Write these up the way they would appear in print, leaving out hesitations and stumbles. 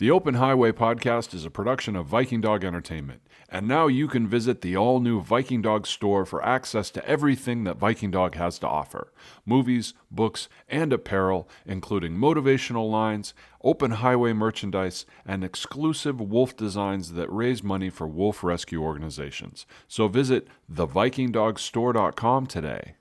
The Open Highway podcast is a production of Viking Dog Entertainment, and now you can visit the all-new Viking Dog store for access to everything that Viking Dog has to offer. Movies, books, and apparel, including motivational lines, open highway merchandise, and exclusive wolf designs that raise money for wolf rescue organizations. So visit thevikingdogstore.com today.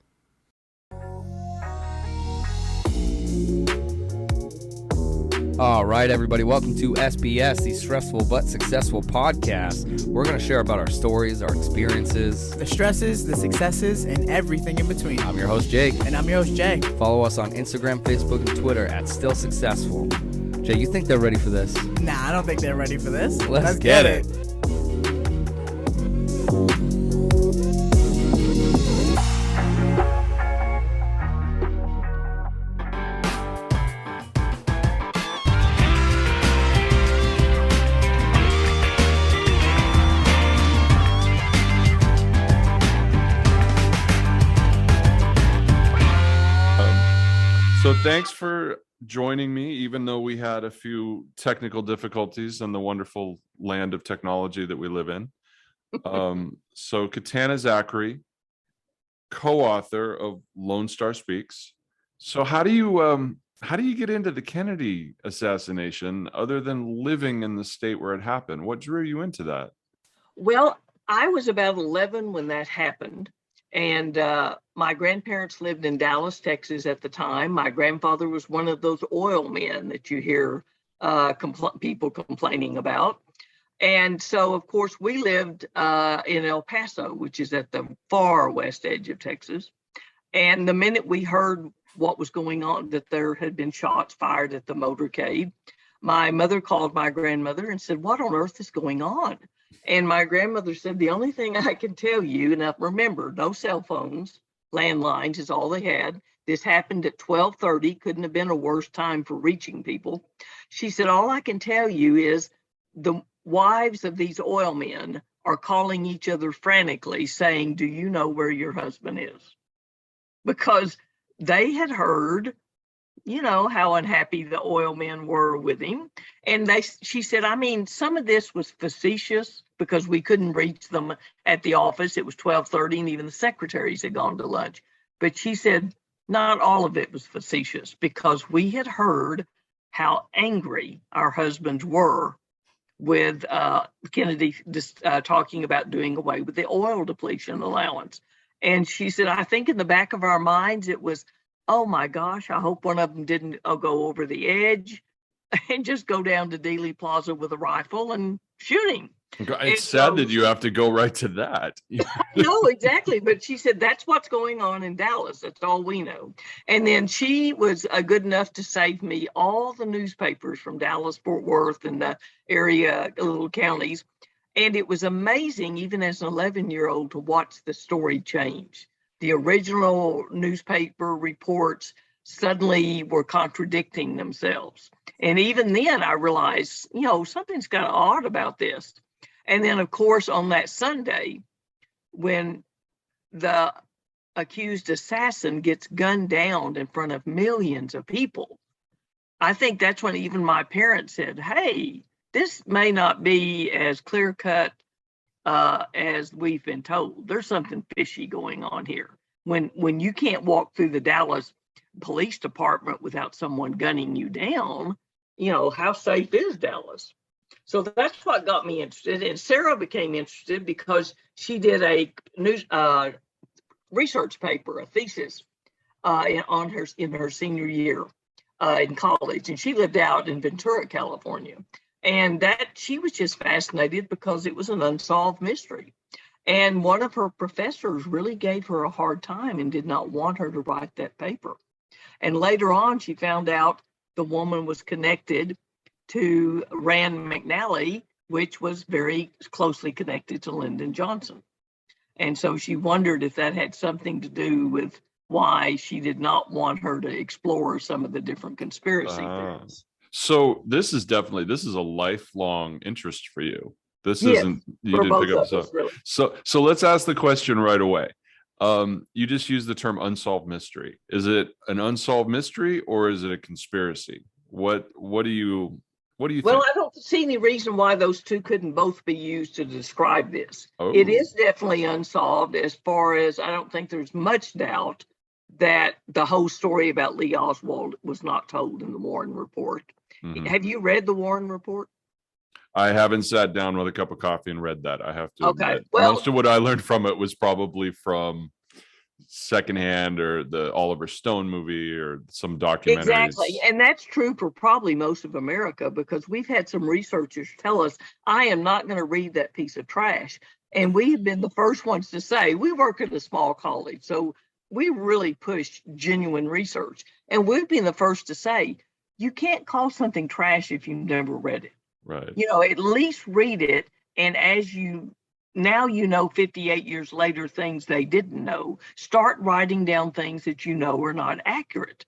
All right, everybody, welcome to SBS, the Stressful But Successful podcast. We're going to share about our stories, our experiences, the stresses, the successes, and everything in between. I'm your host, Jake. And I'm your host, Jay. Follow us on Instagram, Facebook, and Twitter at Still Successful. Jay, you think they're ready for this? Nah, I don't think they're ready for this. Let's get it. So thanks for joining me, even though we had a few technical difficulties in the wonderful land of technology that we live in. So Katanna Zachry, co-author of Lone Star Speaks. So how do you get into the Kennedy assassination other than living in the state where it happened? What drew you into that? Well, I was about 11 when that happened. And my grandparents lived in Dallas, Texas at the time. My grandfather was one of those oil men that you hear people complaining about. And so, of course, we lived in El Paso, which is at the far west edge of Texas. And the minute we heard what was going on, that there had been shots fired at the motorcade, my mother called my grandmother and said, "What on earth is going on?" And my grandmother said, "The only thing I can tell you," and remember, no cell phones, landlines is all they had. This happened at 12:30, couldn't have been a worse time for reaching people. She said, "All I can tell you is the wives of these oil men are calling each other frantically saying, 'Do you know where your husband is?'" Because they had heard, how unhappy the oil men were with him. And she said, I mean, some of this was facetious because we couldn't reach them at the office. It was 12:30 and even the secretaries had gone to lunch. But she said, not all of it was facetious because we had heard how angry our husbands were with Kennedy talking about doing away with the oil depletion allowance. And she said, I think in the back of our minds, it was, oh my gosh, I hope one of them didn't go over the edge and just go down to Dealey Plaza with a rifle and shoot him. It's sad that you have to go right to that. No, exactly. But she said, that's what's going on in Dallas. That's all we know. And then she was good enough to save me all the newspapers from Dallas, Fort Worth, and the area little counties. And it was amazing, even as an 11-year-old, to watch the story change. The original newspaper reports suddenly were contradicting themselves. And even then I realized, something's kind of odd about this. And then, of course, on that Sunday, when the accused assassin gets gunned down in front of millions of people, I think that's when even my parents said, hey, this may not be as clear-cut as we've been told. There's something fishy going on here. When you can't walk through the Dallas Police Department without someone gunning you down, how safe is Dallas? So that's what got me interested. And Sarah became interested because she did a news research paper, a thesis in her senior year in college, and she lived out in Ventura, California. And that she was just fascinated because it was an unsolved mystery. And one of her professors really gave her a hard time and did not want her to write that paper. And later on, she found out the woman was connected to Rand McNally, which was very closely connected to Lyndon Johnson. And so she wondered if that had something to do with why she did not want her to explore some of the different conspiracy theories. So this is a lifelong interest for you. This isn't, you didn't pick up. So let's ask the question right away. You just used the term unsolved mystery. Is it an unsolved mystery or is it a conspiracy? What do you What do you Well, think? I don't see any reason why those two couldn't both be used to describe this. Oh. It is definitely unsolved, as far as I don't think there's much doubt that the whole story about Lee Oswald was not told in the Warren Report. Mhm. Have you read the Warren Report? I haven't sat down with a cup of coffee and read that. I have to Okay. admit. Well- Most of what I learned from it was probably from secondhand or the Oliver Stone movie or some documentaries. Exactly. And that's true for probably most of America, because we've had some researchers tell us, I am not going to read that piece of trash. And we've been the first ones to say, we work at a small college, so we really push genuine research. And we've been the first to say, you can't call something trash if you've never read it. Right. At least read it. And as now 58 years later, things they didn't know, start writing down things that are not accurate.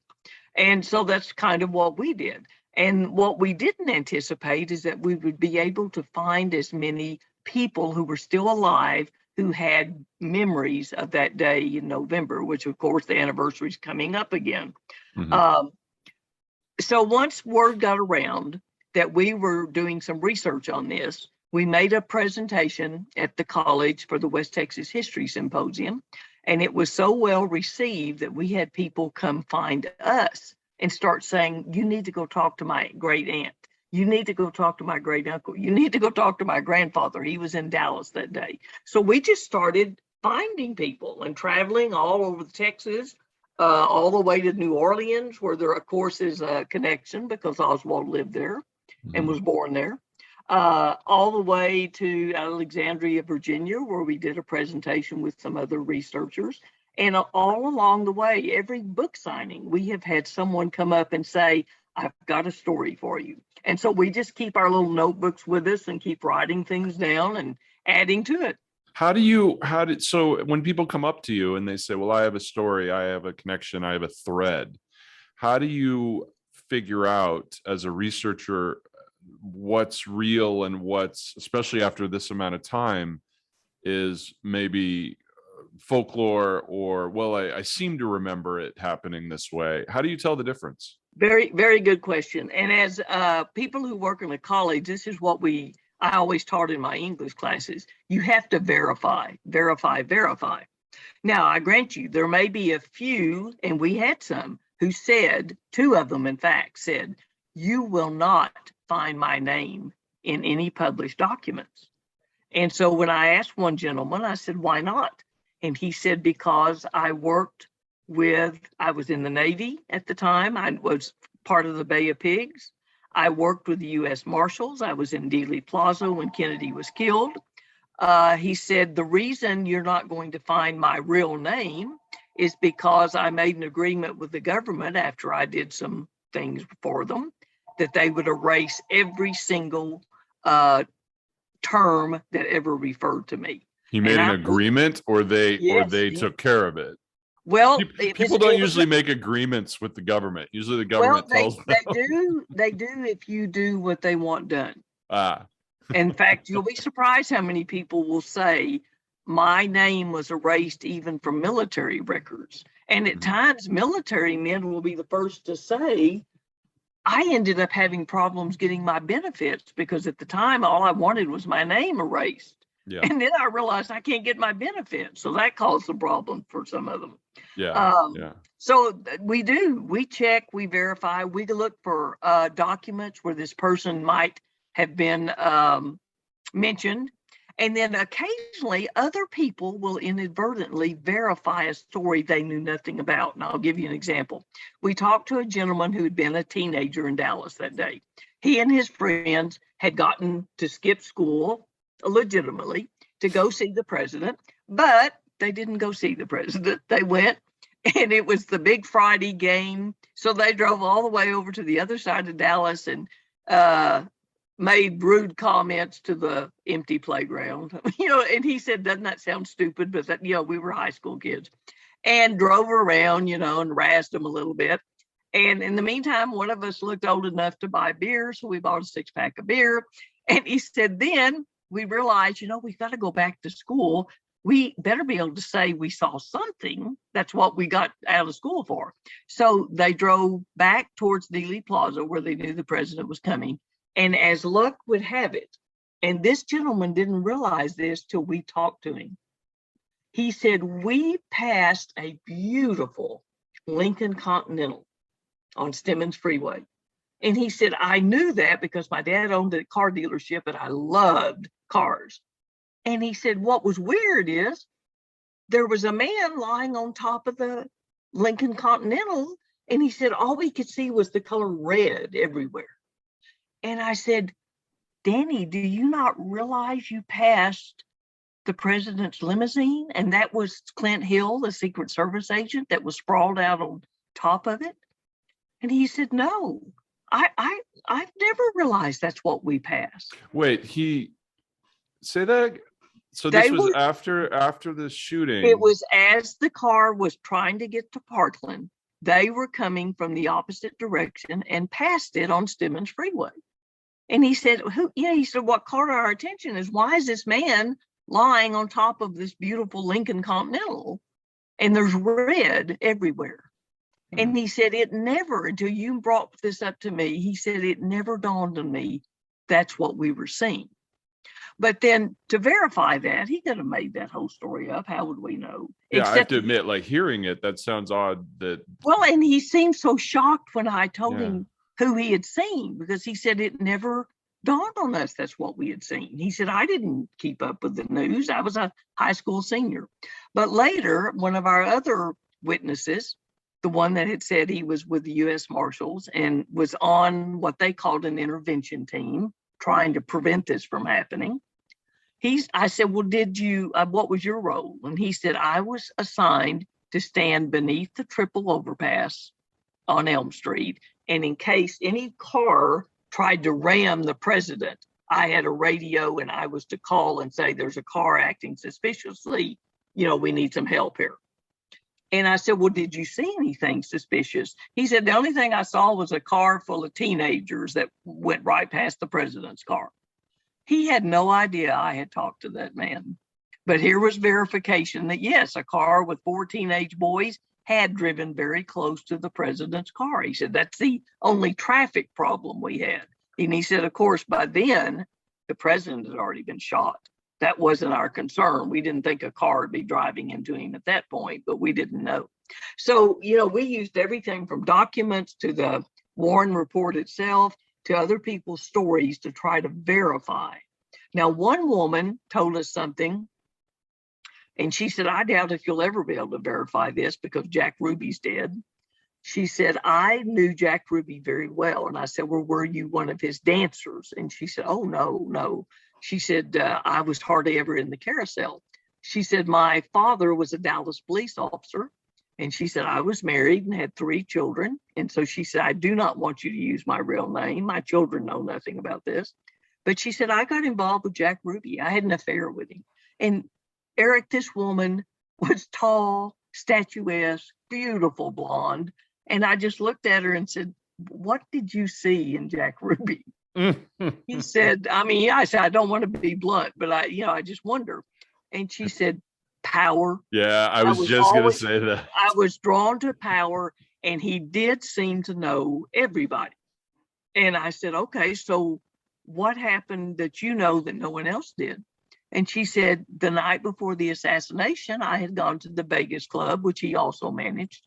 And so that's kind of what we did. And what we didn't anticipate is that we would be able to find as many people who were still alive who had memories of that day in November, which of course the anniversary is coming up again. Mhm. So once word got around that we were doing some research on this, we made a presentation at the college for the West Texas History Symposium, and it was so well received that we had people come find us and start saying, you need to go talk to my great aunt. You need to go talk to my great uncle. You need to go talk to my grandfather. He was in Dallas that day. So we just started finding people and traveling all over Texas, all the way to New Orleans, where there, of course, is a connection because Oswald lived there and was born there. All the way to Alexandria, Virginia, where we did a presentation with some other researchers. And all along the way, every book signing, we have had someone come up and say, I've got a story for you. And so we just keep our little notebooks with us and keep writing things down and adding to it. So when people come up to you and they say, well, I have a story, I have a connection, I have a thread, how do you figure out as a researcher what's real and what's, especially after this amount of time, is maybe folklore or, well, I seem to remember it happening this way? How do you tell the difference? Very, very good question. And as people who work in a college, this is what I always taught in my English classes. You have to verify. Now, I grant you, there may be a few, and we had some, who said, two of them, in fact, said, you will not find my name in any published documents. And so when I asked one gentleman, I said, why not? And he said, because I was in the Navy at the time. I was part of the Bay of Pigs. I worked with the U.S. Marshals. I was in Dealey Plaza when Kennedy was killed. He said, the reason you're not going to find my real name is because I made an agreement with the government after I did some things for them, that they would erase every single term that ever referred to me. He made an agreement, or they took care of it? Well, people don't usually make agreements with the government. Usually the government tells them. They do if you do what they want done. Ah. In fact, you'll be surprised how many people will say, my name was erased even from military records. And at times, military men will be the first to say, I ended up having problems getting my benefits because at the time, all I wanted was my name erased. Yeah. And then I realized I can't get my benefits. So that caused a problem for some of them. Yeah. So we check, we verify, we look for documents where this person might have been mentioned. And then occasionally other people will inadvertently verify a story they knew nothing about. And I'll give you an example. We talked to a gentleman who had been a teenager in Dallas that day. He and his friends had gotten to skip school legitimately to go see the president, but they didn't go see the president. They went, and it was the big Friday game. So they drove all the way over to the other side of Dallas and made rude comments to the empty playground, and he said, doesn't that sound stupid? But that, we were high school kids, and drove around, and razzed them a little bit. And in the meantime, one of us looked old enough to buy beer. So we bought a 6-pack of beer. And he said, then we realized, we've got to go back to school. We better be able to say we saw something. That's what we got out of school for. So they drove back towards Dealey Plaza where they knew the president was coming. And as luck would have it, and this gentleman didn't realize this till we talked to him. He said, we passed a beautiful Lincoln Continental on Stemmons Freeway. And he said, I knew that because my dad owned a car dealership and I loved cars. And he said, what was weird is there was a man lying on top of the Lincoln Continental. And he said, all we could see was the color red everywhere. And I said, Danny, do you not realize you passed the president's limousine? And that was Clint Hill, the Secret Service agent that was sprawled out on top of it. And he said, no, I've never realized that's what we passed. Wait, say that. So this was after the shooting. It was as the car was trying to get to Parkland. They were coming from the opposite direction and passed it on Stemmons Freeway. And he said, he said, what caught our attention is, why is this man lying on top of this beautiful Lincoln Continental? And there's red everywhere. And he said, it never, until you brought this up to me, he said, it never dawned on me that's what we were seeing. But then to verify that, he could have made that whole story up. How would we know? Yeah, I have to admit, like, hearing it, that sounds odd. Well, and he seemed so shocked when I told him who he had seen, because he said it never dawned on us that's what we had seen. He said, I didn't keep up with the news. I was a high school senior. But later, one of our other witnesses, the one that had said he was with the U.S. Marshals and was on what they called an intervention team, trying to prevent this from happening. I said, well, what was your role? And he said, I was assigned to stand beneath the triple overpass on Elm Street. And in case any car tried to ram the president, I had a radio and I was to call and say, there's a car acting suspiciously. We need some help here. And I said, well, did you see anything suspicious? He said, the only thing I saw was a car full of teenagers that went right past the president's car. He had no idea I had talked to that man. But here was verification that, yes, a car with 4 teenage boys had driven very close to the president's car. He said, that's the only traffic problem we had. And he said, of course, by then, the president had already been shot. That wasn't our concern. We didn't think a car would be driving into him at that point, but we didn't know. So, we used everything from documents to the Warren report itself to other people's stories to try to verify. Now, one woman told us something, and she said, I doubt if you'll ever be able to verify this because Jack Ruby's dead. She said, I knew Jack Ruby very well. And I said, well, were you one of his dancers? And she said, oh, no. She said, I was hardly ever in the carousel. She said, my father was a Dallas police officer. And she said, I was married and had 3 children. And so she said, I do not want you to use my real name. My children know nothing about this. But she said, I got involved with Jack Ruby. I had an affair with him. And Eric, this woman was tall, statuesque, beautiful blonde. And I just looked at her and said, what did you see in Jack Ruby? He said, I said, I don't want to be blunt, but I just wonder. And she said, power. Yeah, I was just going to say that. I was drawn to power, and he did seem to know everybody. And I said, okay, so what happened that that no one else did? And she said, the night before the assassination, I had gone to the Vegas Club, which he also managed,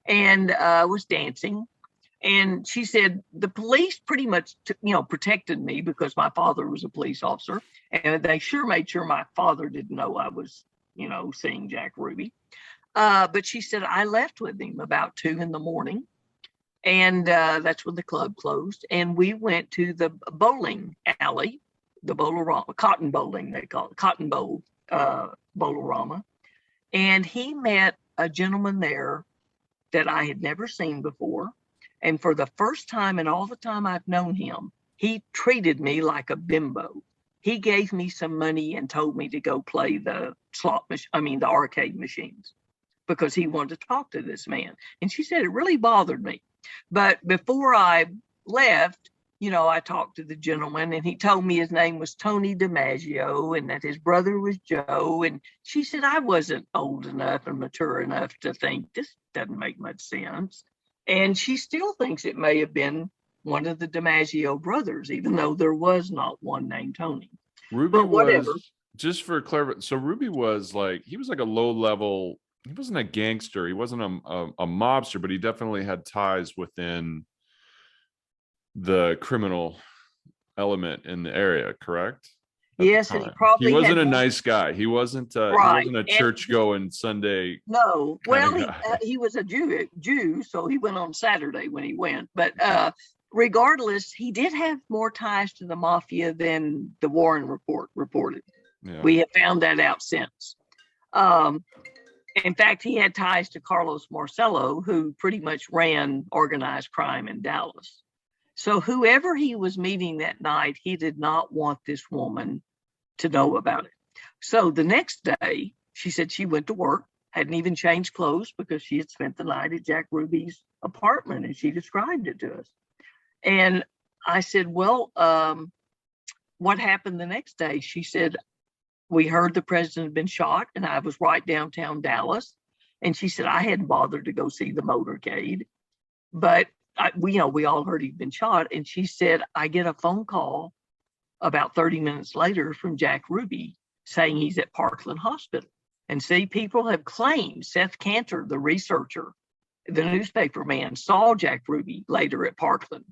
and was dancing. And she said, the police pretty much, protected me because my father was a police officer. And they made sure my father didn't know I was, seeing Jack Ruby. But she said, I left with him about 2 a.m. And that's when the club closed. And we went to the bowling alley, the Bowl-O-Rama, cotton bowling, they call it, cotton bowl, Bowl-O-Rama. And he met a gentleman there that I had never seen before. And for the first time in all the time I've known him, he treated me like a bimbo. He gave me some money and told me to go play the the arcade machines, because he wanted to talk to this man. And she said it really bothered me. But before I left, I talked to the gentleman, and he told me his name was Tony DiMaggio and that his brother was Joe. And she said I wasn't old enough and mature enough to think this doesn't make much sense. And she still thinks it may have been one of the DiMaggio brothers, even though there was not one named Tony. Ruby But whatever. was, just for clarity, so Ruby was like, he was like a low level, he wasn't a gangster, he wasn't a mobster, but he definitely had ties within the criminal element in the area, correct? Yes, and he wasn't a had nice guy. He wasn't Right. he wasn't a church going Sunday. No, well, kinda guy. he was a Jew, so he went on Saturday when he went. But regardless, he did have more ties to the mafia than the Warren report reported. Yeah. We have found that out since. In fact, he had ties to Carlos Marcello, who pretty much ran organized crime in Dallas. So whoever he was meeting that night, he did not want this woman to know about it. So the next day, she said she went to work, hadn't even changed clothes because she had spent the night at Jack Ruby's apartment, and she described it to us. And I said, well, what happened the next day? She said, we heard the president had been shot, and I was right downtown Dallas. And she said, I hadn't bothered to go see the motorcade, but we all heard he'd been shot. And she said, I get a phone call about 30 minutes later from Jack Ruby saying he's at Parkland Hospital. And see, people have claimed Seth Cantor, the researcher, the newspaper man, saw Jack Ruby later at Parkland,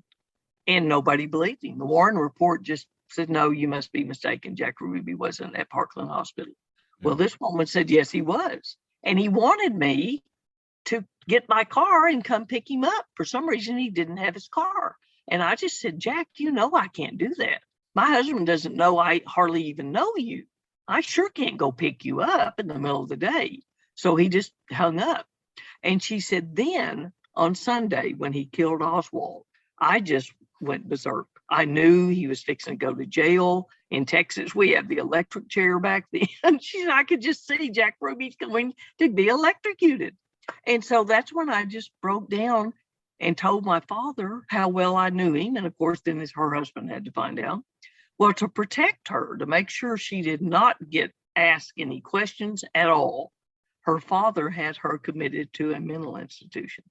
and nobody believed him. The Warren report just said, no, you must be mistaken. Jack Ruby wasn't at Parkland Hospital. Yeah. Well, this woman said, yes, he was. And he wanted me to get my car and come pick him up. For some reason, he didn't have his car. And I just said, Jack, you know I can't do that. My husband doesn't know I hardly even know you. I sure can't go pick you up in the middle of the day. So he just hung up. And she said, then on Sunday, when he killed Oswald, I just went berserk. I knew he was fixing to go to jail. In Texas, we have the electric chair back then. She said, I could just see Jack Ruby's going to be electrocuted. And so that's when I just broke down and told my father how well I knew him. And of course, then her husband had to find out. Well, to protect her, to make sure she did not get asked any questions at all, her father had her committed to a mental institution.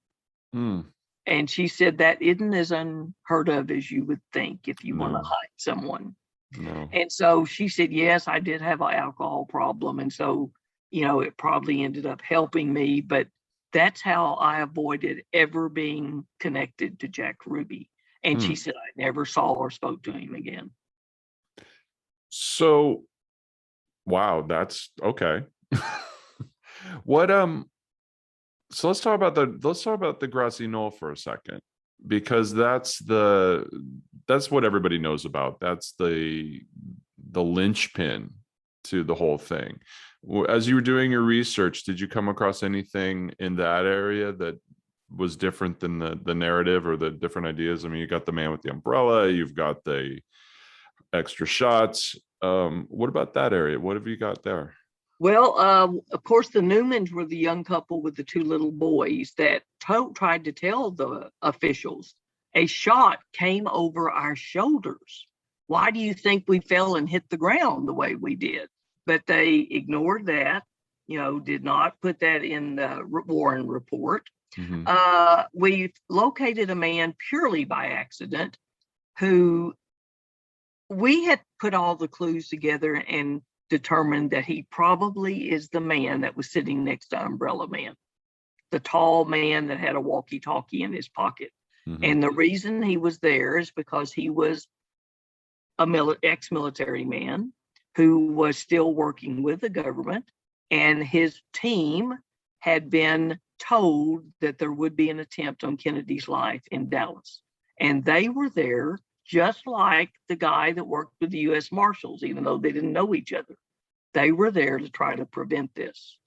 And she said that isn't as unheard of as you would think if you want to hide someone. No. And so she said, yes, I did have an alcohol problem. And so, it probably ended up helping me. But that's how I avoided ever being connected to Jack Ruby. And she said, I never saw or spoke to him again. So, wow, that's okay. What, so let's talk about the grassy knoll for a second, because that's what everybody knows about. That's the linchpin to the whole thing. As you were doing your research, did you come across anything in that area that was different than the narrative or the different ideas? I mean, you got the man with the umbrella, you've got the extra shots. What about that area? What have you got there? Well, of course, the Newmans were the young couple with the two little boys that tried to tell the officials a shot came over our shoulders. Why do you think we fell and hit the ground the way we did? But they ignored that, did not put that in the Warren report. Mm-hmm. We located a man purely by accident who we had put all the clues together and determined that he probably is the man that was sitting next to Umbrella Man, the tall man that had a walkie-talkie in his pocket. Mm-hmm. And the reason he was there is because he was a ex-military man who was still working with the government, and his team had been told that there would be an attempt on Kennedy's life in Dallas. And they were there just like the guy that worked with the U.S. Marshals, even though they didn't know each other. They were there to try to prevent this.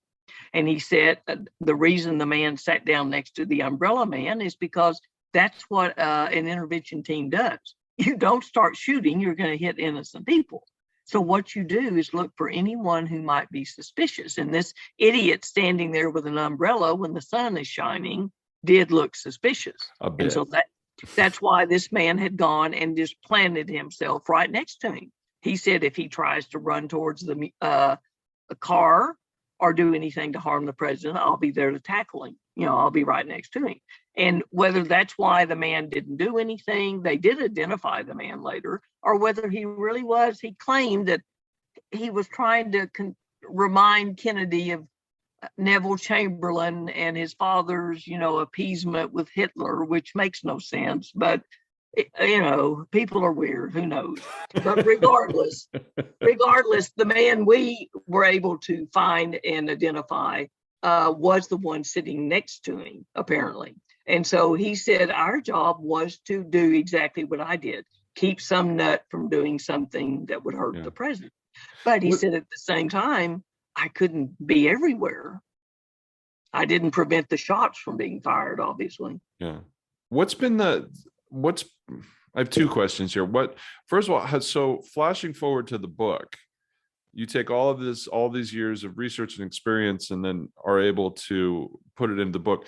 And he said the reason the man sat down next to the Umbrella Man is because that's what an intervention team does. You don't start shooting, you're going to hit innocent people. So what you do is look for anyone who might be suspicious. And this idiot standing there with an umbrella when the sun is shining did look suspicious. And so that's why this man had gone and just planted himself right next to him. He said if he tries to run towards the car or do anything to harm the president, I'll be there to tackle him. I'll be right next to him. And whether that's why the man didn't do anything, they did identify the man later, or whether he really was, he claimed that he was trying to remind Kennedy of Neville Chamberlain and his father's, appeasement with Hitler, which makes no sense. But, people are weird. Who knows? But regardless, the man we were able to find and identify was the one sitting next to him, apparently. And so he said our job was to do exactly what I did, keep some nut from doing something that would hurt the president. But he said at the same time, I couldn't be everywhere. I didn't prevent the shots from being fired, obviously. Yeah. I have two questions here. First of all, so flashing forward to the book, you take all these years of research and experience, and then are able to put it into the book.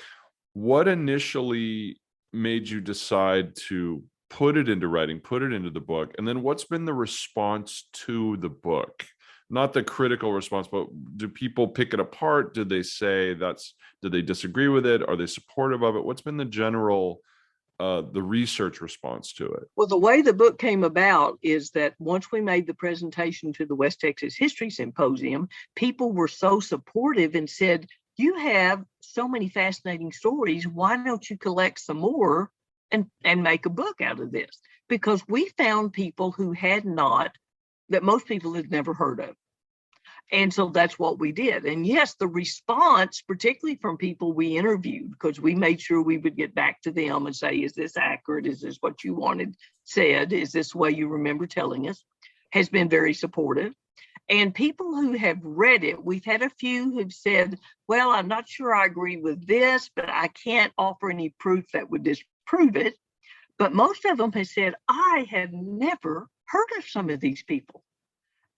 What initially made you decide to put it into writing, put it into the book? And then what's been the response to the book? Not the critical response, but do people pick it apart? Did they say did they disagree with it? Are they supportive of it? What's been the general, the research response to it? Well, the way the book came about is that once we made the presentation to the West Texas History Symposium, people were so supportive and said, you have so many fascinating stories. Why don't you collect some more and make a book out of this? Because we found people who that most people had never heard of. And so that's what we did. And yes, the response, particularly from people we interviewed, because we made sure we would get back to them and say, is this accurate? Is this what you wanted said? Is this the way you remember telling us? Has been very supportive. And people who have read it, we've had a few who've said, well, I'm not sure I agree with this, but I can't offer any proof that would disprove it. But most of them have said, I have never heard of some of these people.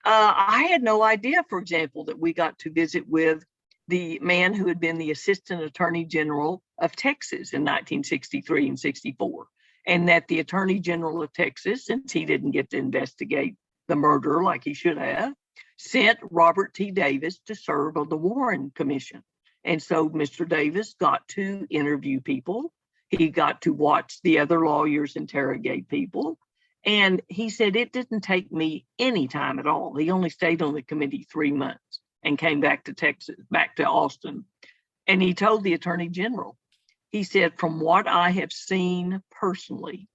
I had no idea, for example, that we got to visit with the man who had been the Assistant Attorney General of Texas in 1963 and 64, and that the Attorney General of Texas, since he didn't get to investigate the murder like he should have, sent Robert T. Davis to serve on the Warren Commission. And so Mr. Davis got to interview people. He got to watch the other lawyers interrogate people. And he said, it didn't take me any time at all. He only stayed on the committee 3 months and came back to Texas, back to Austin. And he told the Attorney General, he said, from what I have seen personally,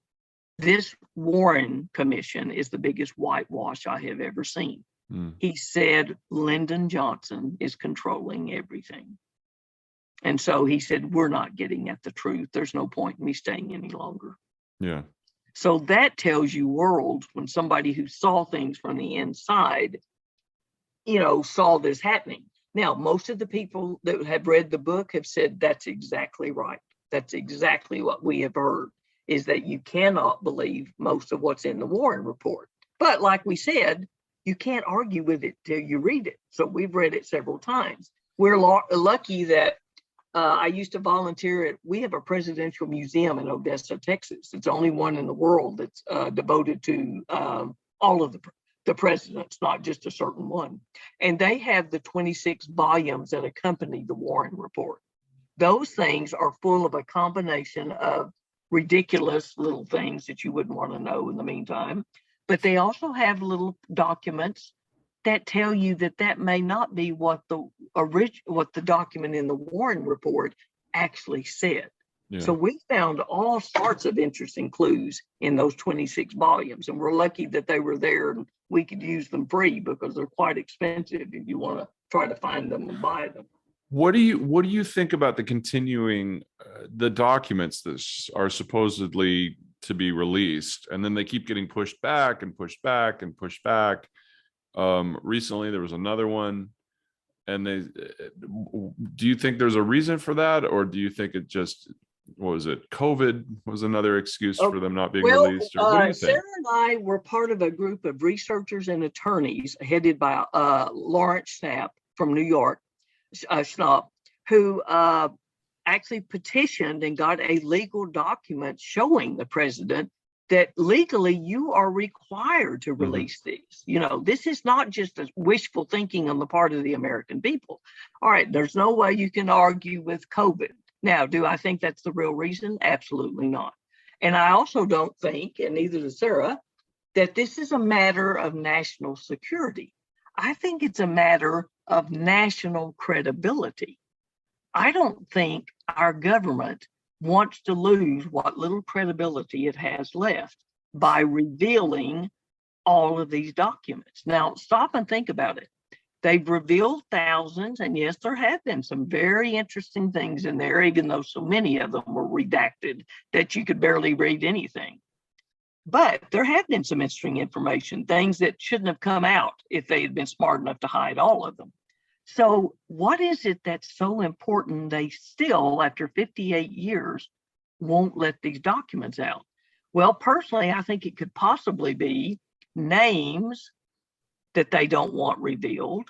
this Warren Commission is the biggest whitewash I have ever seen. He said, Lyndon Johnson is controlling everything. And so he said, we're not getting at the truth. There's no point in me staying any longer. Yeah. So that tells you world when somebody who saw things from the inside, saw this happening. Now, most of the people that have read the book have said that's exactly right. That's exactly what we have heard, is that you cannot believe most of what's in the Warren report. But like we said, you can't argue with it till you read it. So we've read it several times. We're lucky that I used to volunteer we have a presidential museum in Odessa, Texas. It's the only one in the world that's devoted to all of the presidents, not just a certain one. And they have the 26 volumes that accompany the Warren report. Those things are full of a combination of ridiculous little things that you wouldn't want to know in the meantime. But they also have little documents that tell you that may not be what the document in the Warren report actually said. Yeah. So we found all sorts of interesting clues in those 26 volumes, and we're lucky that they were there and we could use them free because they're quite expensive if you want to try to find them and buy them. What do you think about the continuing the documents that are supposedly to be released, and then they keep getting pushed back and pushed back and pushed back? Recently there was another one, and do you think there's a reason for that, or do you think it just, what was it, COVID was another excuse for them not being released? Or what do you think? Sarah and I were part of a group of researchers and attorneys headed by Lawrence Schnapp from New York, who actually petitioned and got a legal document showing the president that legally you are required to release these. This is not just a wishful thinking on the part of the American people. All right, there's no way you can argue with COVID. Now, do I think that's the real reason? Absolutely not. And I also don't think, and neither does Sarah, that this is a matter of national security. I think it's a matter of national credibility. I don't think our government wants to lose what little credibility it has left by revealing all of these documents. Now, stop and think about it. They've revealed thousands, and yes, there have been some very interesting things in there, even though so many of them were redacted that you could barely read anything. But there have been some interesting information, things that shouldn't have come out if they had been smart enough to hide all of them. So what is it that's so important they still, after 58 years, won't let these documents out? Well, personally, I think it could possibly be names that they don't want revealed,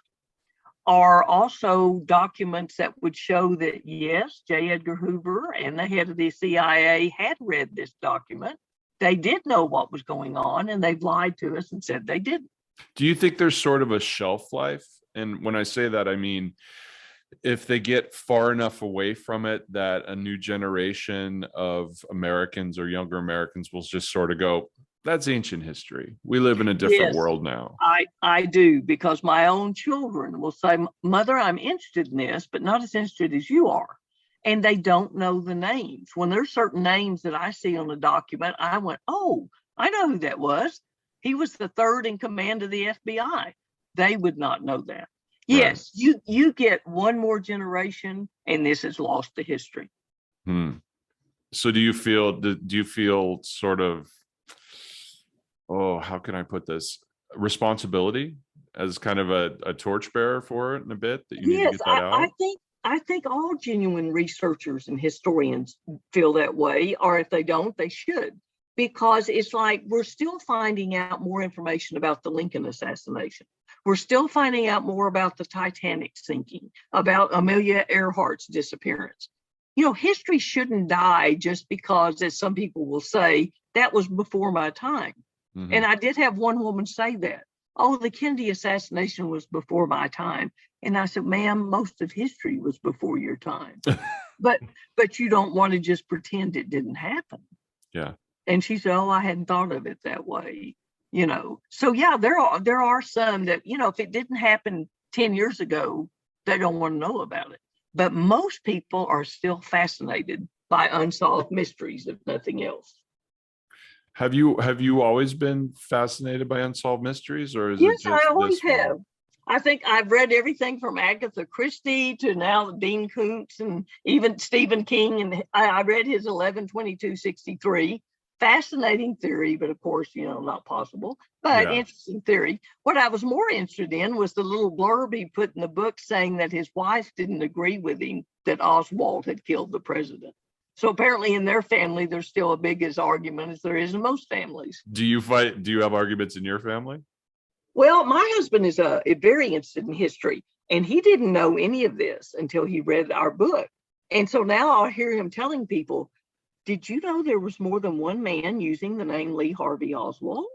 are also documents that would show that, yes, J. Edgar Hoover and the head of the CIA had read this document. They did know what was going on, and they've lied to us and said they didn't. Do you think there's sort of a shelf life? And when I say that, I mean, if they get far enough away from it that a new generation of Americans or younger Americans will just sort of go, that's ancient history. We live in a different world now. I do, because my own children will say, Mother, I'm interested in this, but not as interested as you are. And they don't know the names. When there's certain names that I see on the document, I went, oh, I know who that was. He was the third in command of the FBI. They would not know that. Yes, right. You get one more generation, and this is lost to history. So do you feel sort of, oh, how can I put this, responsibility as kind of a torchbearer for it in a bit, that you need to get that out? I think all genuine researchers and historians feel that way, or if they don't, they should, because it's like we're still finding out more information about the Lincoln assassination. We're still finding out more about the Titanic sinking, about Amelia Earhart's disappearance. You know, history shouldn't die just because, as some people will say, that was before my time. Mm-hmm. And I did have one woman say that, oh, the Kennedy assassination was before my time. And I said, ma'am, most of history was before your time. but you don't want to just pretend it didn't happen. Yeah. And she said, oh, I hadn't thought of it that way. You know, so yeah, there are some that, you know, if it didn't happen 10 years ago, they don't want to know about it. But most people are still fascinated by unsolved mysteries, if nothing else. Have you always been fascinated by unsolved mysteries, or is yes, it just I always this have. I think I've read everything from Agatha Christie to now Dean Koontz and even Stephen King. And I read his 11/22/63. Fascinating theory, but of course, you know, not possible, but interesting theory. What I was more interested in was the little blurb he put in the book saying that his wife didn't agree with him that Oswald had killed the president. So apparently in their family, there's still a big argument as there is in most families. Do you have arguments in your family? Well, my husband is very interested in history, and he didn't know any of this until he read our book. And so now I'll hear him telling people, did you know there was more than one man using the name Lee Harvey Oswald?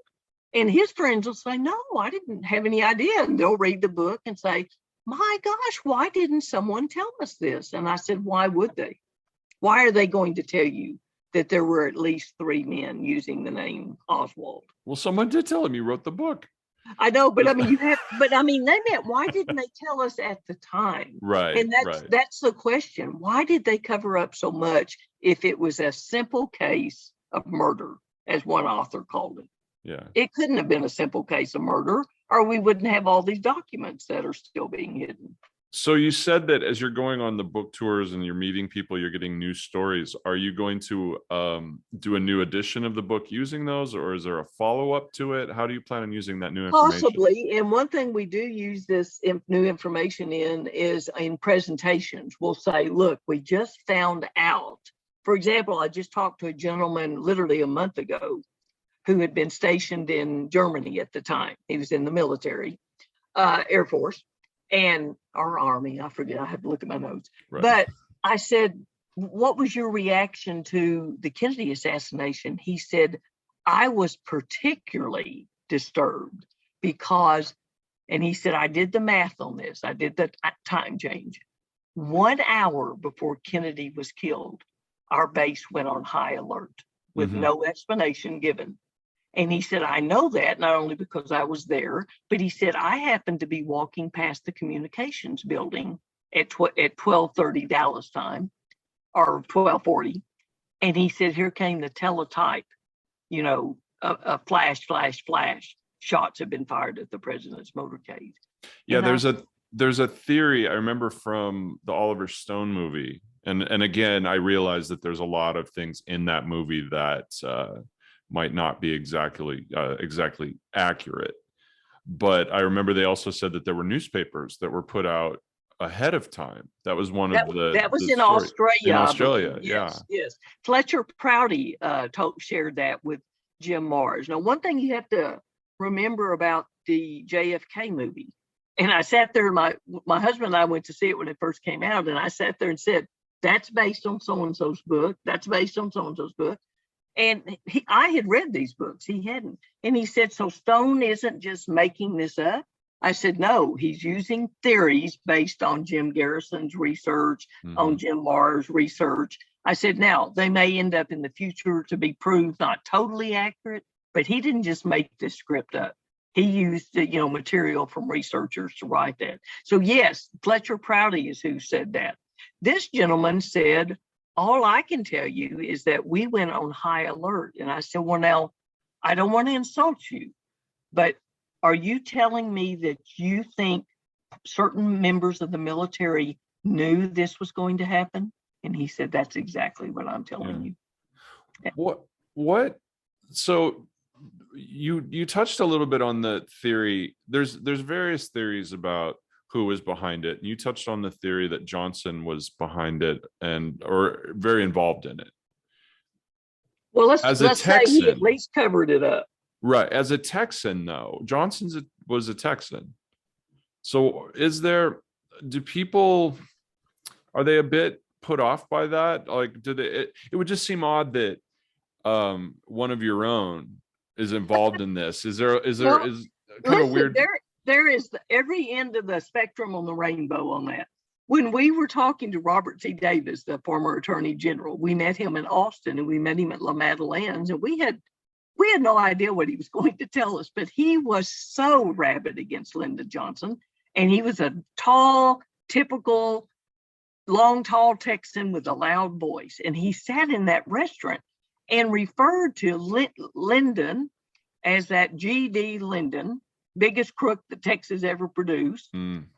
And his friends will say, no, I didn't have any idea. And they'll read the book and say, my gosh, why didn't someone tell us this? And I said, why would they? Why are they going to tell you that there were at least 3 men using the name Oswald? Well, someone did tell him. You wrote the book. I know, but I mean, they meant, why didn't they tell us at the time? Right. And that's the question. Why did they cover up so much if it was a simple case of murder, as one author called it? Yeah. It couldn't have been a simple case of murder, or we wouldn't have all these documents that are still being hidden. So you said that as you're going on the book tours and you're meeting people, you're getting new stories. Are you going to do a new edition of the book using those, or is there a follow-up to it? How do you plan on using that new information? Possibly. And one thing we do use this new information in is in presentations. We'll say, look, we just found out. For example, I just talked to a gentleman literally a month ago who had been stationed in Germany at the time. He was in the military, Air Force. And our Army, I forget, I have to look at my notes. Right. But I said, what was your reaction to the Kennedy assassination? He said, I was particularly disturbed because, and he said, I did the math on this. I did the time change. 1 hour before Kennedy was killed, our base went on high alert with no explanation given. And he said, I know that not only because I was there, but he said, I happened to be walking past the communications building at 12:30 Dallas time, or 12:40. And he said, here came the teletype, a flash, flash, flash. Shots have been fired at the president's motorcade. Yeah, And there's a theory I remember from the Oliver Stone movie. And again, I realize that there's a lot of things in that movie that might not be exactly accurate. But I remember they also said that there were newspapers that were put out ahead of time. That was one of the that was the in story. Australia. In Australia, yes, yes. Fletcher Prouty shared that with Jim Mars. Now, one thing you have to remember about the JFK movie, and I sat there, my husband and I went to see it when it first came out, and I sat there and said, that's based on so-and-so's book. That's based on so-and-so's book. And I had read these books. He hadn't. And he said, so Stone isn't just making this up? I said, no, he's using theories based on Jim Garrison's research, on Jim Marr's research. I said, now, they may end up in the future to be proved not totally accurate, but he didn't just make this script up. He used, material from researchers to write that. So yes, Fletcher Prouty is who said that. This gentleman said, all I can tell you is that we went on high alert. And I said, well, now, I don't want to insult you, but are you telling me that you think certain members of the military knew this was going to happen? And he said, that's exactly what I'm telling you. Yeah. What? So you touched a little bit on the theory. There's various theories about who was behind it. And you touched on the theory that Johnson was behind it or very involved in it. Well, let's say he at least covered it up. Right. As a Texan, though, Johnson was a Texan. So do people, are they a bit put off by that? Like, it would just seem odd that one of your own is involved in this. Is kind of weird. There is every end of the spectrum on the rainbow on that. When we were talking to Robert T. Davis, the former Attorney General, we met him in Austin and we met him at La Madeleine's, and we had no idea what he was going to tell us, but he was so rabid against Lyndon Johnson. And he was a tall, typical, long, tall Texan with a loud voice. And he sat in that restaurant and referred to Lyndon as that G.D. Lyndon, biggest crook that Texas ever produced.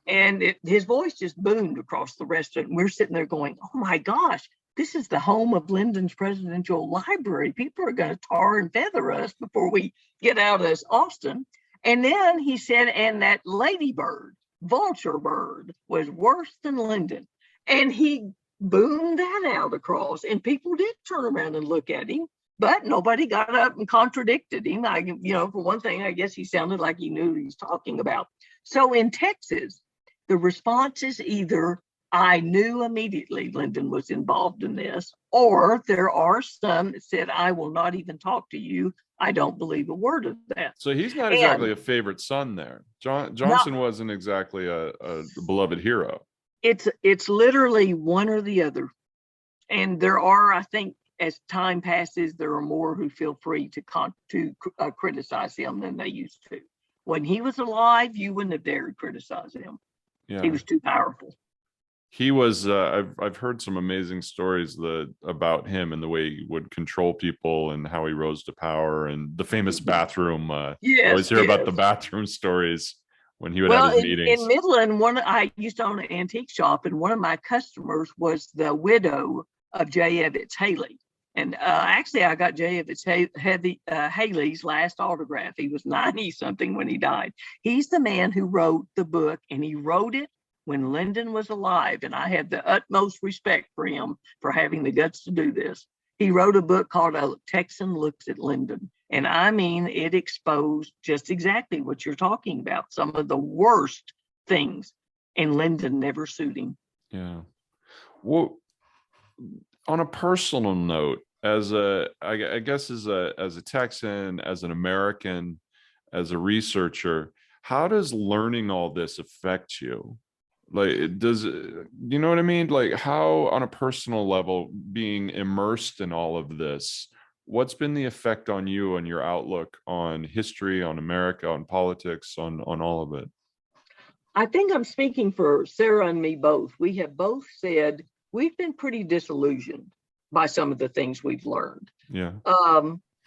And his voice just boomed across the restaurant. And we're sitting there going, oh my gosh, this is the home of Lyndon's presidential library. People are going to tar and feather us before we get out of Austin. And then he said, and that ladybird, vulture bird, was worse than Lyndon. And he boomed that out across, and people did turn around and look at him, but nobody got up and contradicted him. For one thing, I guess he sounded like he knew what he was talking about. So in Texas, the response is either I knew immediately Lyndon was involved in this, or there are some that said, I will not even talk to you. I don't believe a word of that. So he's not exactly a favorite son there. Johnson wasn't exactly a beloved hero. It's literally one or the other. And there are, I think, as time passes, there are more who feel free to criticize him than they used to. When he was alive, you wouldn't have dared criticize him. Yeah. He was too powerful. He was. I've heard some amazing stories about him and the way he would control people and how he rose to power, and the famous bathroom. Yes, I always hear about the bathroom stories when he would have his meetings. In Midland, I used to own an antique shop, and one of my customers was the widow of J. Evetts Haley. And actually, I got J. Evetts Haley's last autograph. He was 90-something when he died. He's the man who wrote the book, and he wrote it when Lyndon was alive. And I have the utmost respect for him for having the guts to do this. He wrote a book called A Texan Looks at Lyndon. And I mean, it exposed just exactly what you're talking about, some of the worst things. And Lyndon never sued him. Yeah. Well, on a personal note, I guess as a Texan, as an American, as a researcher, how does learning all this affect you? Like, does you know what I mean? Like, how on a personal level, being immersed in all of this, what's been the effect on you and your outlook on history, on America, on politics, on all of it? I think I'm speaking for Sarah and me both. We have both said we've been pretty disillusioned by some of the things we've learned. Yeah.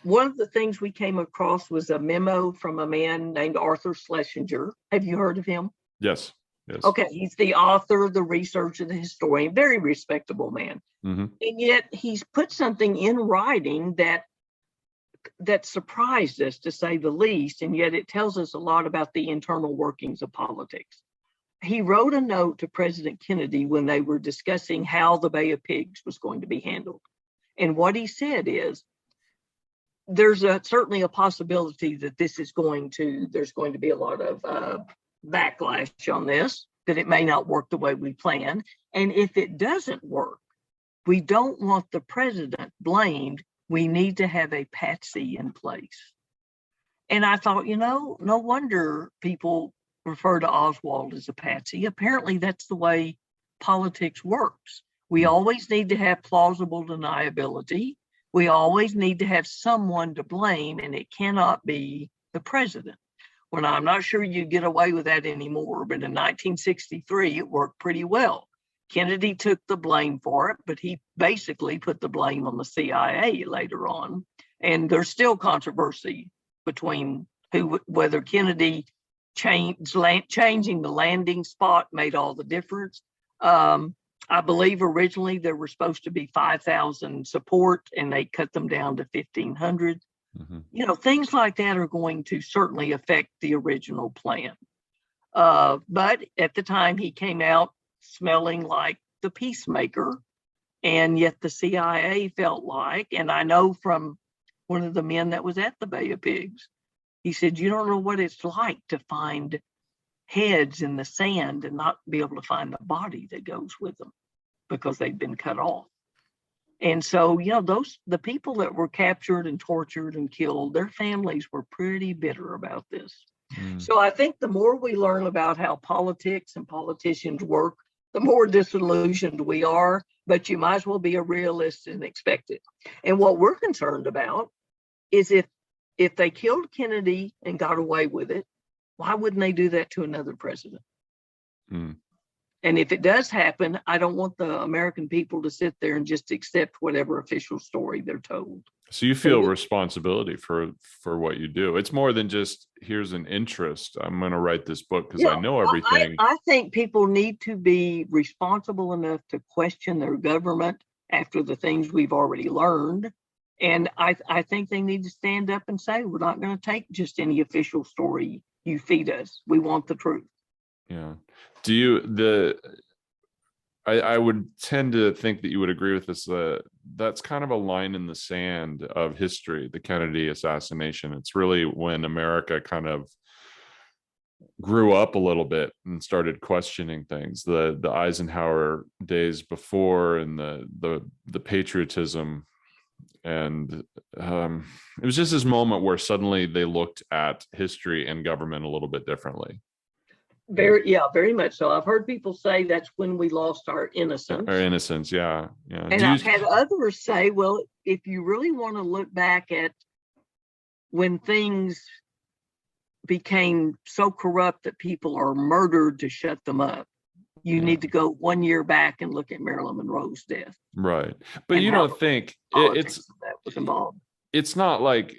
One of the things we came across was a memo from a man named Arthur Schlesinger. Have you heard of him? Yes. Yes. Okay, he's the author, the researcher, the historian, very respectable man. Mm-hmm. And yet he's put something in writing that surprised us, to say the least, and yet it tells us a lot about the internal workings of politics. He wrote a note to President Kennedy when they were discussing how the Bay of Pigs was going to be handled. And what he said is, there's certainly a possibility that there's going to be a lot of backlash on this, that it may not work the way we plan. And if it doesn't work, we don't want the president blamed. We need to have a patsy in place. And I thought, no wonder people refer to Oswald as a patsy. Apparently that's the way politics works. We always need to have plausible deniability. We always need to have someone to blame, and it cannot be the president. Well, I'm not sure you get away with that anymore, but in 1963, it worked pretty well. Kennedy took the blame for it, but he basically put the blame on the CIA later on. And there's still controversy between whether Kennedy changing the landing spot made all the difference. I believe originally there were supposed to be 5,000 support, and they cut them down to 1,500. Mm-hmm. Things like that are going to certainly affect the original plan. But at the time, he came out smelling like the peacemaker, and yet the CIA felt like, and I know from one of the men that was at the Bay of Pigs, he said, you don't know what it's like to find heads in the sand and not be able to find the body that goes with them because they've been cut off. And so, the people that were captured and tortured and killed, their families were pretty bitter about this. So I think the more we learn about how politics and politicians work, the more disillusioned we are, but you might as well be a realist and expect it. And what we're concerned about is if they killed Kennedy and got away with it, why wouldn't they do that to another president? And if it does happen, I don't want the American people to sit there and just accept whatever official story they're told. So you feel responsibility for what you do. It's more than just, here's an interest, I'm going to write this book because I know everything. I think people need to be responsible enough to question their government after the things we've already learned. And I think they need to stand up and say, we're not going to take just any official story you feed us. We want the truth. Yeah. I would tend to think that you would agree with this. That's kind of a line in the sand of history, the Kennedy assassination. It's really when America kind of grew up a little bit and started questioning things. The Eisenhower days before, and the patriotism, and it was just this moment where suddenly they looked at history and government a little bit differently. Very much so. I've heard people say that's when we lost our innocence. Yeah. And I've had others say, well, if you really want to look back at when things became so corrupt that people are murdered to shut them up, you need to go 1 year back and look at Marilyn Monroe's death. Right. But you don't think that was involved. It's not like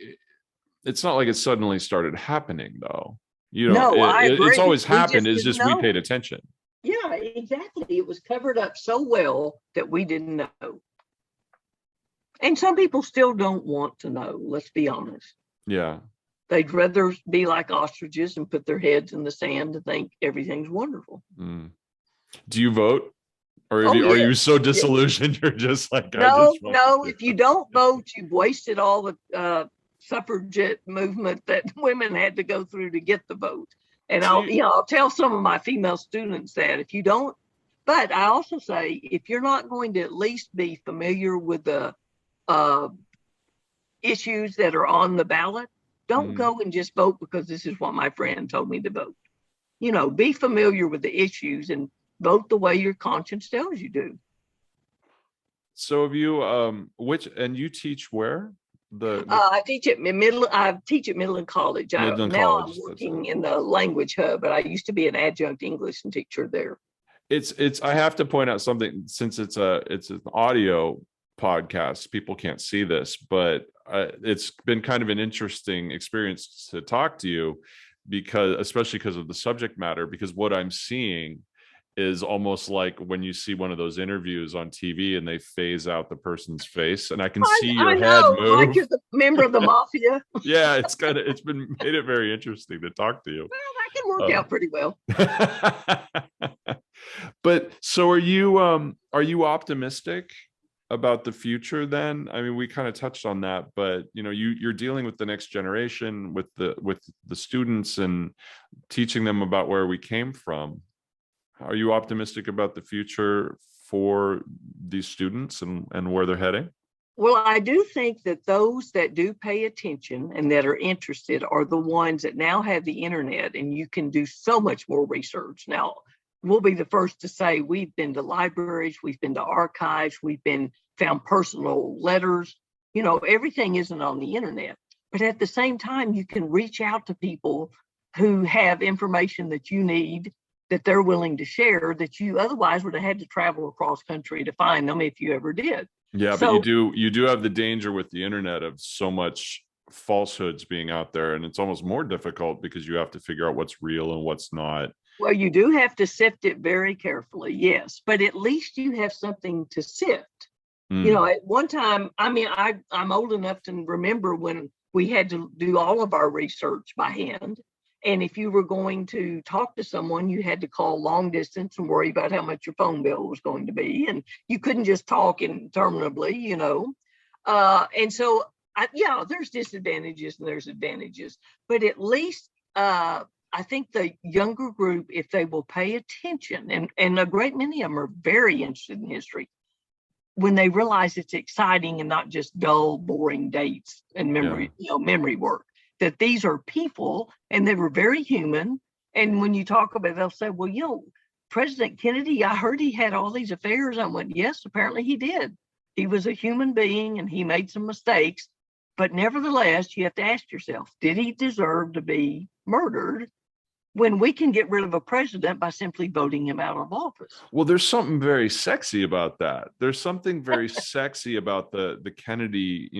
it suddenly started happening, though. I agree. It's always happened. It's just we paid attention. Yeah, exactly. It was covered up so well that we didn't know. And some people still don't want to know, let's be honest. Yeah. They'd rather be like ostriches and put their heads in the sand and think everything's wonderful. Do you vote? Or are you so disillusioned you're just like, no, if you don't vote, you've wasted all the suffragette movement that women had to go through to get the vote. And I'll tell some of my female students that if you don't, but I also say, if you're not going to at least be familiar with the issues that are on the ballot, don't go and just vote because this is what my friend told me to vote. Be familiar with the issues and vote the way your conscience tells you to. So have you and you teach where? I teach at Midland College. Midland Now College. I'm working in the language hub, but I used to be an adjunct English teacher there. It's I have to point out something, since it's an audio podcast, people can't see this, but it's been kind of an interesting experience to talk to you, especially because of the subject matter, because what I'm seeing is almost like when you see one of those interviews on TV and they phase out the person's face, and I can see your head move. Like you're the member of the mafia. Yeah, it's made it very interesting to talk to you. Well, that can work out pretty well. But so are you optimistic about the future then? I mean, we kind of touched on that, but you're dealing with the next generation, with the students, and teaching them about where we came from. Are you optimistic about the future for these students and where they're heading? Well, I do think that those that do pay attention and that are interested are the ones that now have the internet, and you can do so much more research. Now, we'll be the first to say we've been to libraries, we've been to archives, found personal letters. Everything isn't on the internet. But at the same time, you can reach out to people who have information that you need, that they're willing to share, that you otherwise would have had to travel across country to find them if you ever did. Yeah, but you do have the danger with the internet of so much falsehoods being out there, and it's almost more difficult because you have to figure out what's real and what's not. Well, you do have to sift it very carefully, yes, but at least you have something to sift. At one time, I'm old enough to remember when we had to do all of our research by hand. And if you were going to talk to someone, you had to call long distance and worry about how much your phone bill was going to be. And you couldn't just talk interminably, And so, there's disadvantages and there's advantages. But at least I think the younger group, if they will pay attention, and a great many of them are very interested in history, when they realize it's exciting and not just dull, boring dates and memory work. That these are people and they were very human. And when you talk about it, they'll say, well, President Kennedy, I heard he had all these affairs. I went, yes, apparently he did. He was a human being and he made some mistakes. But nevertheless, you have to ask yourself, did he deserve to be murdered, when we can get rid of a president by simply voting him out of office? Well, there's something very sexy about that. There's something very sexy about the Kennedy,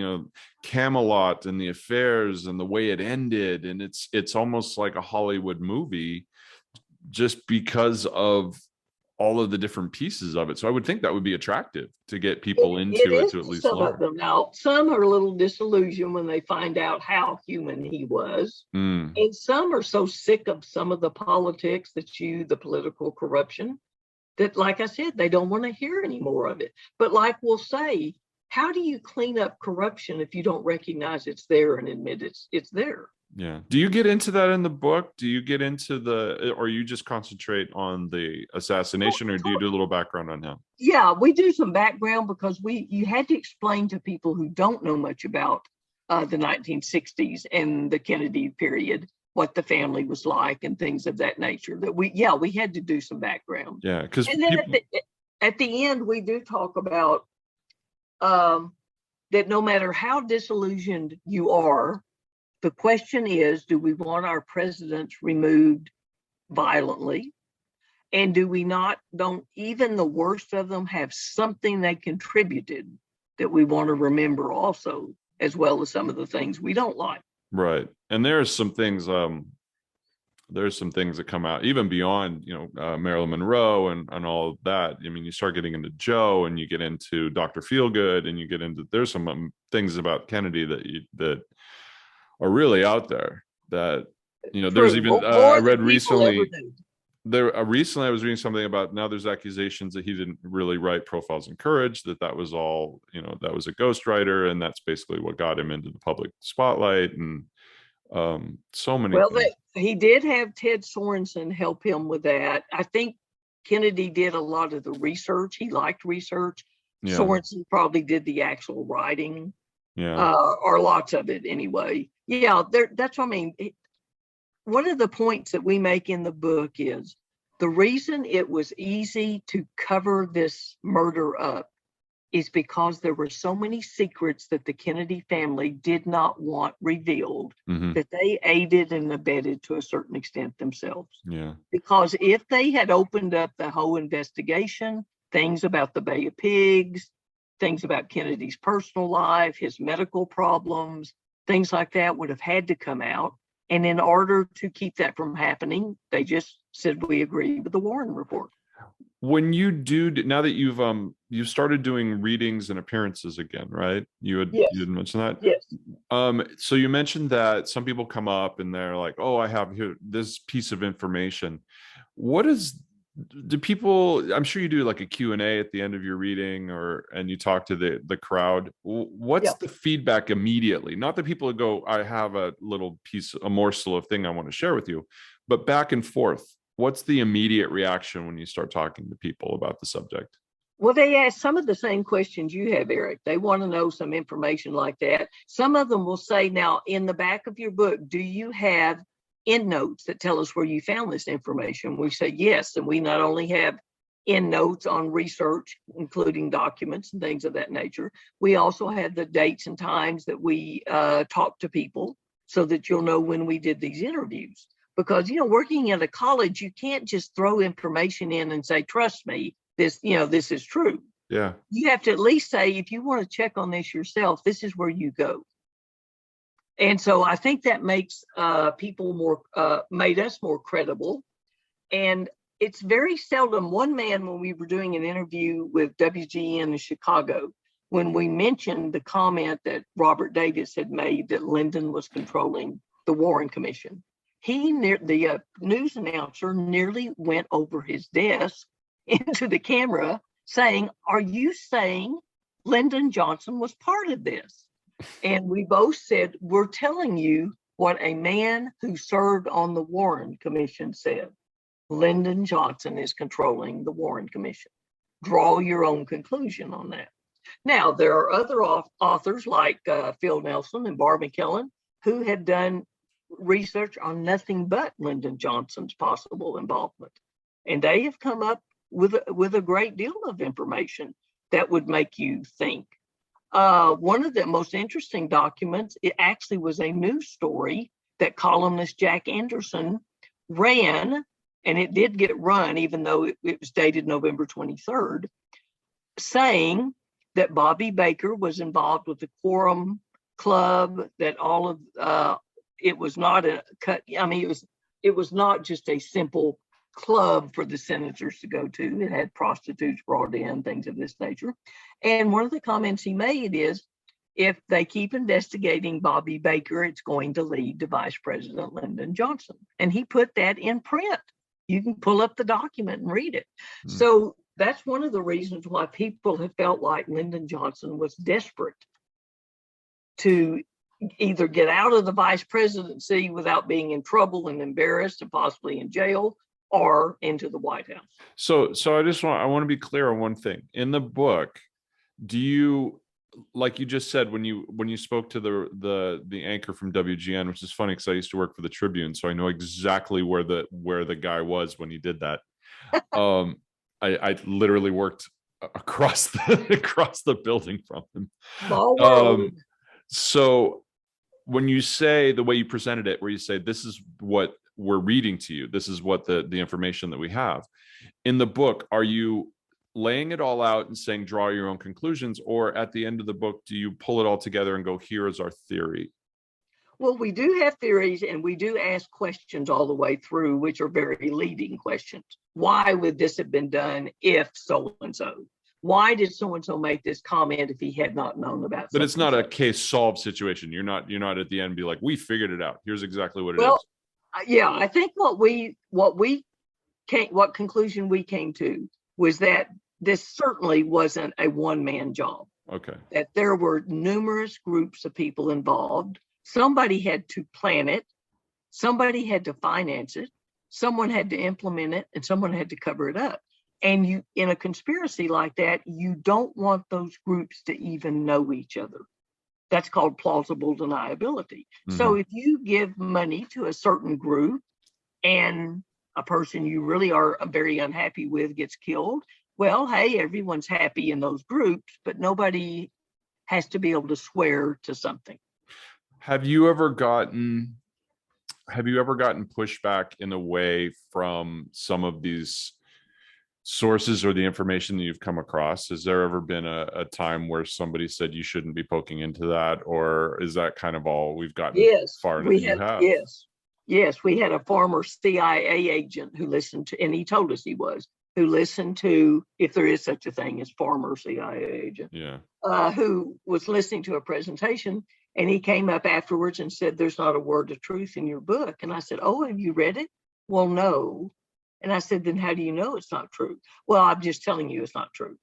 Camelot and the affairs and the way it ended. And it's almost like a Hollywood movie just because of all of the different pieces of it. So I would think that would be attractive to get people into it to at least some learn. of them. Now, some are a little disillusioned when they find out how human he was. And some are so sick of some of the politics, the political corruption, that, like I said, they don't want to hear any more of it. But like we'll say, how do you clean up corruption if you don't recognize it's there and admit it's there? Yeah. Do you get into that in the book? Do you get into or you just concentrate on the assassination, or do you do a little background on him? Yeah, we do some background because you had to explain to people who don't know much about the 1960s and the Kennedy period what the family was like and things of that nature. That we had to do some background. Yeah, because at the end we do talk about that no matter how disillusioned you are, the question is, do we want our presidents removed violently? And don't even the worst of them have something they contributed that we want to remember also, as well as some of the things we don't like? Right. And there's some things that come out even beyond, Marilyn Monroe and all of that. I mean, you start getting into Joe and you get into Dr. Feelgood and you get into, there's some things about Kennedy that are really out there that, there's even, I read recently, recently I was reading something about, now there's accusations that he didn't really write Profiles in Courage, that was all, that was a ghostwriter, and that's basically what got him into the public spotlight, and so many things. He did have Ted Sorensen help him with that. I think Kennedy did a lot of the research. He liked research. Yeah. Sorensen probably did the actual writing. Yeah. Or lots of it anyway. Yeah, that's what I mean. One of the points that we make in the book is The reason it was easy to cover this murder up is because there were so many secrets that the Kennedy family did not want revealed, that they aided and abetted to a certain extent themselves. Yeah. Because if they had opened up the whole investigation, things about the Bay of Pigs, things about Kennedy's personal life, his medical problems, things like that would have had to come out. And in order to keep that from happening, they just said, we agree with the Warren report. When you do, now that you've started doing readings and appearances again, right? You had mentioned that. Yes. So you mentioned that some people come up and they're like, "Oh, I have here this piece of information." Do people? I'm sure you do like a Q&A at the end of your reading, and you talk to the crowd. What's the feedback immediately? Not that people go, "I have a little piece, a morsel of thing I want to share with you," but back and forth. What's the immediate reaction when you start talking to people about the subject? Well, they ask some of the same questions you have, Eric. They want to know some information like that. Some of them will say, now, in the back of your book, do you have endnotes that tell us where you found this information? We say yes. And we not only have endnotes on research, including documents and things of that nature, we also have the dates and times that we talk to people so that you'll know when we did these interviews. Because, working at a college, you can't just throw information in and say, trust me, this is true. Yeah. You have to at least say, if you want to check on this yourself, this is where you go. And so I think that makes people made us more credible. And it's very seldom. One man, when we were doing an interview with WGN in Chicago, when we mentioned the comment that Robert Davis had made that Lyndon was controlling the Warren Commission, the news announcer nearly went over his desk into the camera saying, "Are you saying Lyndon Johnson was part of this?" And we both said, "We're telling you what a man who served on the Warren Commission said. Lyndon Johnson is controlling the Warren Commission. Draw your own conclusion on that." Now, there are other authors like Phil Nelson and Barb McKellen who had done research on nothing but Lyndon Johnson's possible involvement. And they have come up with a great deal of information that would make you think. One of the most interesting documents, it actually was a news story that columnist Jack Anderson ran, and it did get run, even though it was dated November 23rd, saying that Bobby Baker was involved with the Quorum Club, that all of it was not a cut. I mean, it was not just a simple club for the senators to go to. It had prostitutes brought in, things of this nature. And one of the comments he made is, if they keep investigating Bobby Baker, it's going to lead to Vice President Lyndon Johnson. And he put that in print. You can pull up the document and read it. So that's one of the reasons why people have felt like Lyndon Johnson was desperate to either get out of the vice presidency without being in trouble and embarrassed and possibly in jail, or into the White House. So I want to be clear on one thing. In the book, do you, like you just said, when you spoke to the anchor from WGN, which is funny because I used to work for the Tribune, so I know exactly where the guy was when he did that. I literally worked across the building from him. So when you say the way you presented it, where you say, this is what we're reading to you, this is what the information that we have in the book, are you laying it all out and saying, draw your own conclusions? Or at the end of the book, do you pull it all together and go, here is our theory? Well, we do have theories, and we do ask questions all the way through, which are very leading questions. Why would this have been done if so-and-so? Why did so-and-so make this comment if he had not known about it? But it's not a case solved situation. You're not at the end be like, we figured it out. Here's exactly what it is. Yeah, I think what conclusion we came to was that this certainly wasn't a one-man job. Okay. That there were numerous groups of people involved. Somebody had to plan it. Somebody had to finance it. Someone had to implement it, and someone had to cover it up. And you, in a conspiracy like that, you don't want those groups to even know each other. That's called plausible deniability. Mm-hmm. So if you give money to a certain group and a person you really are very unhappy with gets killed, well, hey, everyone's happy in those groups, but nobody has to be able to swear to something. Have you ever gotten pushback in a way from some of these sources or the information that you've come across? Has there ever been a time where somebody said you shouldn't be poking into that, or is that kind of all we've gotten far enough? Yes, we had a former CIA agent who listened to, and he told us he was, who listened to, if there is such a thing as former CIA agent, who was listening to a presentation, and he came up afterwards and said, there's not a word of truth in your book. And I said, oh, have you read it? Well, no. And I said, then how do you know it's not true? Well, I'm just telling you it's not true.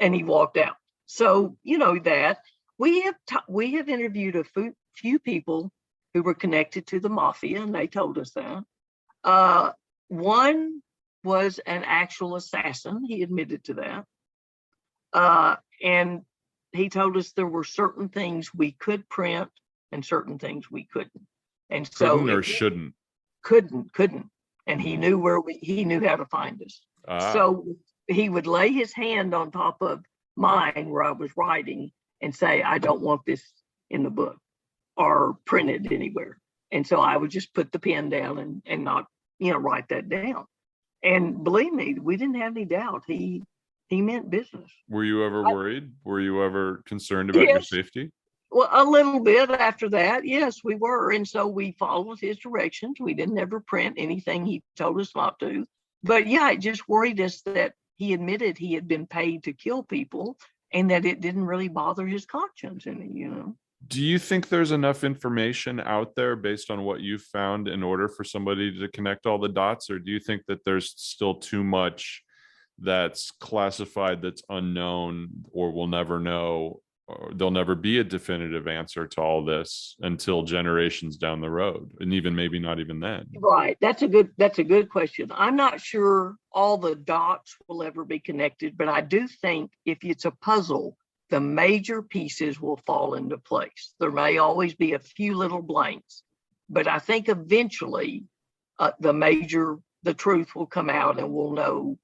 And he walked out. So, you know, that we have interviewed a few people who were connected to the mafia, and they told us that. One was an actual assassin. He admitted to that. And he told us there were certain things we could print and certain things we couldn't. And so couldn't or shouldn't? Couldn't. And he knew he knew how to find us. So he would lay his hand on top of mine where I was writing and say, I don't want this in the book or printed anywhere. And so I would just put the pen down and not, write that down. And believe me, we didn't have any doubt. He meant business. Were you ever worried? Were you ever concerned about your safety? Well, a little bit after that, yes, we were. And so we followed his directions. We didn't ever print anything he told us not to. But yeah, it just worried us that he admitted he had been paid to kill people and that it didn't really bother his conscience any. Do you think there's enough information out there based on what you've found in order for somebody to connect all the dots? Or do you think that there's still too much that's classified, that's unknown, or we'll never know, or there'll never be a definitive answer to all this until generations down the road, and even maybe not even then? Right. That's a good question. I'm not sure all the dots will ever be connected, but I do think if it's a puzzle, the major pieces will fall into place. There may always be a few little blanks, but I think eventually the truth will come out and we'll know.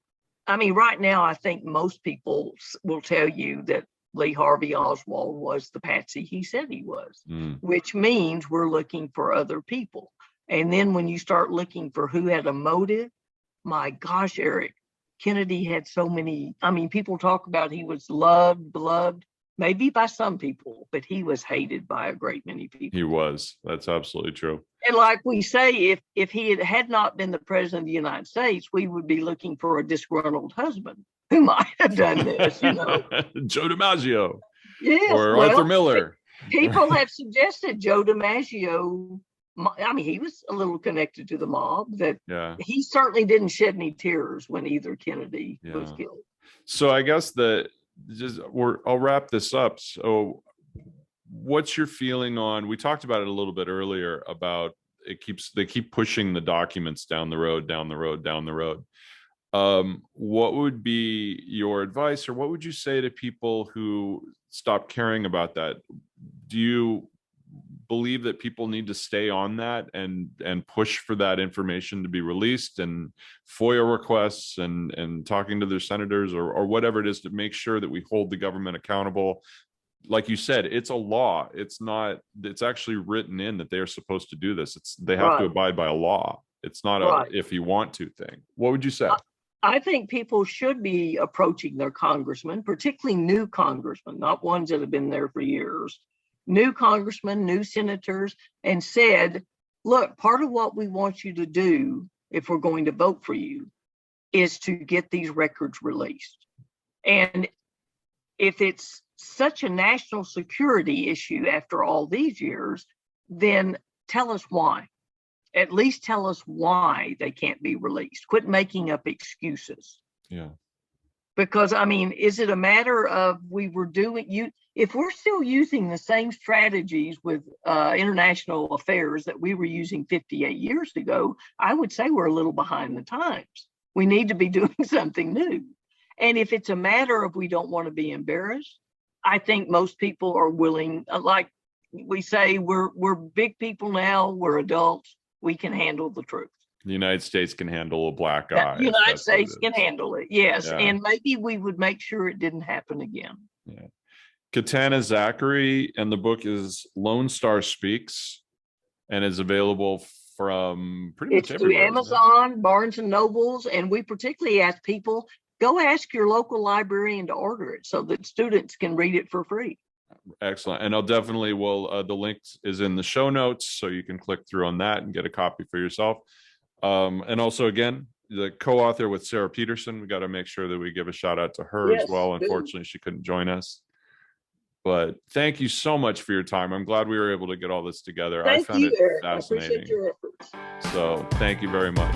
I mean, right now, I think most people will tell you that Lee Harvey Oswald was the patsy he said he was, which means we're looking for other people. And then when you start looking for who had a motive, my gosh, Eric, Kennedy had so many. I mean, people talk about he was beloved, maybe by some people, but he was hated by a great many people. He was. That's absolutely true. And like we say, if he had not been the president of the United States, we would be looking for a disgruntled husband who might have done this, Joe DiMaggio. Yes, or Arthur Miller. People have suggested Joe DiMaggio. I mean, he was a little connected to the mob. That he certainly didn't shed any tears when either Kennedy was killed. So I guess I'll wrap this up. So what's your feeling on, we talked about it a little bit earlier about they keep pushing the documents down the road. What would be your advice, or what would you say to people who stop caring about that? Do you believe that people need to stay on that and push for that information to be released, and FOIA requests and talking to their senators or whatever it is to make sure that we hold the government accountable? Like you said, it's a law. It's actually written in that they are supposed to do this. They have to abide by a law. It's not a if you want to thing. What would you say? I think people should be approaching their congressmen, particularly new congressmen, not ones that have been there for years. New congressmen, new senators, and said, look, part of what we want you to do if we're going to vote for you is to get these records released. And if it's such a national security issue after all these years, then tell us why. At least tell us why they can't be released. Quit making up excuses. Yeah. Because, I mean, is it a matter of if we're still using the same strategies with international affairs that we were using 58 years ago, I would say we're a little behind the times. We need to be doing something new. And if it's a matter of we don't want to be embarrassed, I think most people are willing, like we say, we're big people now, we're adults, we can handle the truth. The United States can handle a black The eye. United States can handle it, yes. Yeah. And maybe we would make sure it didn't happen again. Yeah. Katanna Zachry, and the book is Lone Star Speaks, and is available from pretty much It's everywhere. through Amazon, Barnes and Nobles, and we particularly ask people, go ask your local librarian to order it so that students can read it for free. Excellent. And I'll definitely the link is in the show notes, so you can click through on that and get a copy for yourself. And also, again, the co-author with Sarah Peterson, we got to make sure that we give a shout out to her as well. Unfortunately, she couldn't join us. But thank you so much for your time. I'm glad we were able to get all this together. Thank I found you, it Eric. fascinating. I appreciate your efforts. So thank you very much.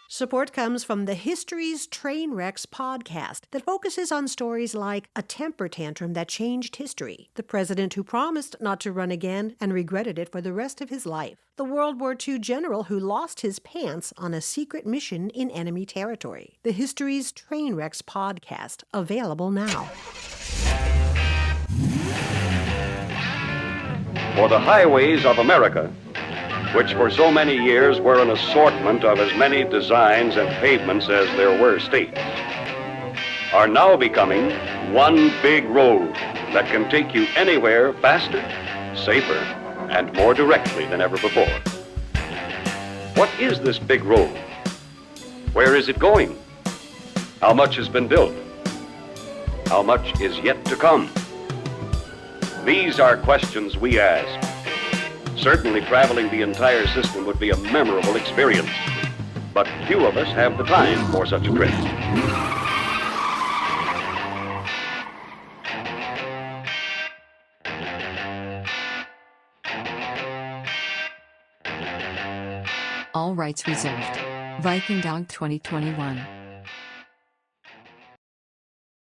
Support comes from the History's Train Wrecks podcast that focuses on stories like a temper tantrum that changed history, the president who promised not to run again and regretted it for the rest of his life, the World War II general who lost his pants on a secret mission in enemy territory. The History's Train Wrecks podcast, available now. For the highways of America, which for so many years were an assortment of as many designs and pavements as there were states, are now becoming one big road that can take you anywhere faster, safer, and more directly than ever before. What is this big road? Where is it going? How much has been built? How much is yet to come? These are questions we ask. Certainly traveling the entire system would be a memorable experience, but few of us have the time for such a trip. All rights reserved. Viking Dog 2021.